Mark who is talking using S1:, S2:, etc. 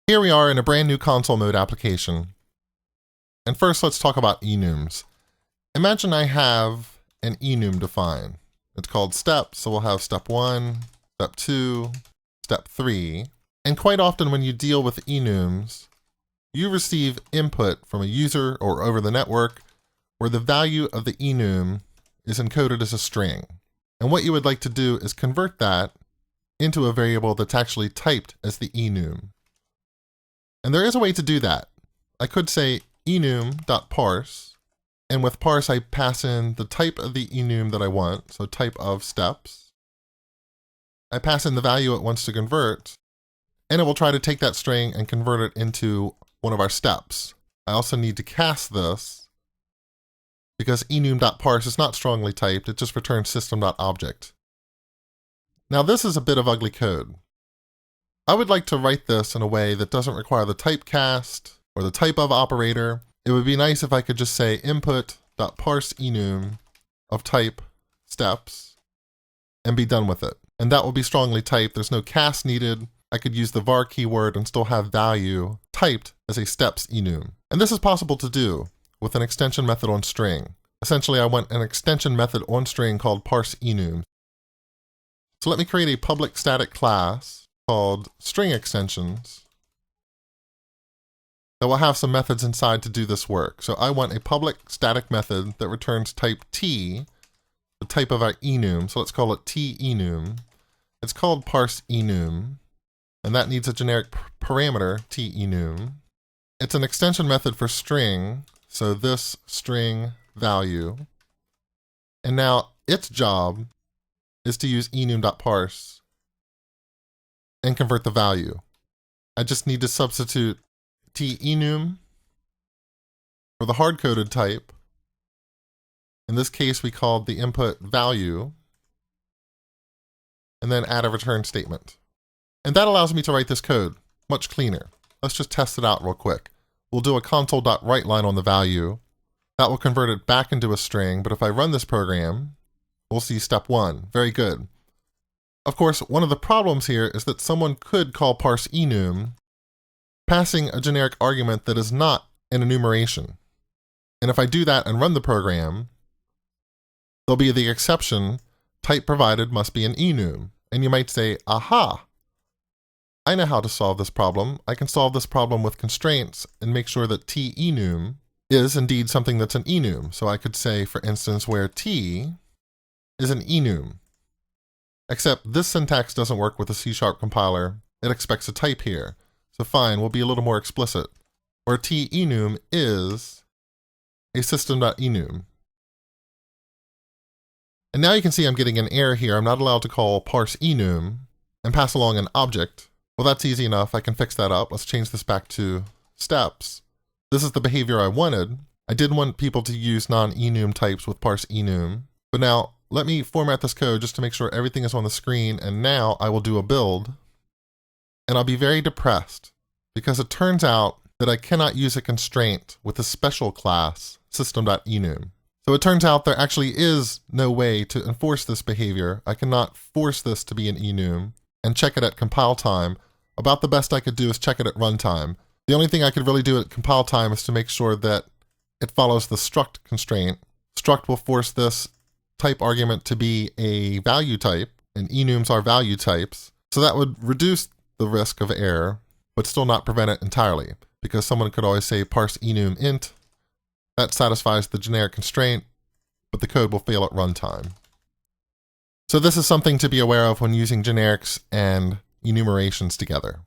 S1: Here we are in a brand new console mode application. And first let's talk about enums. Imagine I have an enum defined. It's called steps, so we'll have step 1, step 2, step 3. And quite often when you deal with enums, you receive input from a user or over the network where the value of the enum is encoded as a string. And what you would like to do is convert that into a variable that's actually typed as the enum. And there is a way to do that. I could say enum.parse, and with parse I pass in the type of the enum that I want, so type of steps. I pass in the value it wants to convert, and it will try to take that string and convert it into one of our steps. I also need to cast this because enum.parse is not strongly typed, it just returns system.object. Now this is a bit of ugly code. I would like to write this in a way that doesn't require the typecast or the type of operator. It would be nice if I could just say input.parse enum of type steps and be done with it. And that will be strongly typed. There's no cast needed. I could use the var keyword and still have value typed as a steps enum. And this is possible to do with an extension method on string. Essentially, I want an extension method on string called parse enum. So let me create a public static class called string extensions that will have some methods inside to do this work. So I want a public static method that returns type t, the type of our enum. So let's call it t-enum. It's called parse enum, and that needs a generic parameter t-enum. It's an extension method for string, so this string value. And now its job is to use enum.parse and convert the value. I just need to substitute t-enum for the hard-coded type. In this case, we called the input value, and then add a return statement. And that allows me to write this code much cleaner. Let's just test it out real quick. We'll do a console.writeLine on the value. That will convert it back into a string, but if I run this program, we'll see step 1. Very good. Of course, one of the problems here is that someone could call parse enum passing a generic argument that is not an enumeration. And if I do that and run the program, there'll be the exception, type provided must be an enum. And you might say, aha, I know how to solve this problem. I can solve this problem with constraints and make sure that t-enum is indeed something that's an enum. So I could say, for instance, where t is an enum. Except this syntax doesn't work with a C# compiler. It expects a type here. So fine, we'll be a little more explicit. Where t-enum is a system.enum. And now you can see I'm getting an error here. I'm not allowed to call parse enum and pass along an object. Well, that's easy enough. I can fix that up. Let's change this back to steps. This is the behavior I wanted. I did want people to use non-enum types with parse enum. But now, let me format this code just to make sure everything is on the screen, and now I will do a build, and I'll be very depressed because it turns out that I cannot use a constraint with a special class, system.enum. So it turns out there actually is no way to enforce this behavior. I cannot force this to be an enum and check it at compile time. About the best I could do is check it at runtime. The only thing I could really do at compile time is to make sure that it follows the struct constraint. Struct will force this type argument to be a value type, and enums are value types. So that would reduce the risk of error, but still not prevent it entirely, because someone could always say parse enum int. That satisfies the generic constraint, but the code will fail at runtime. So this is something to be aware of when using generics and enumerations together.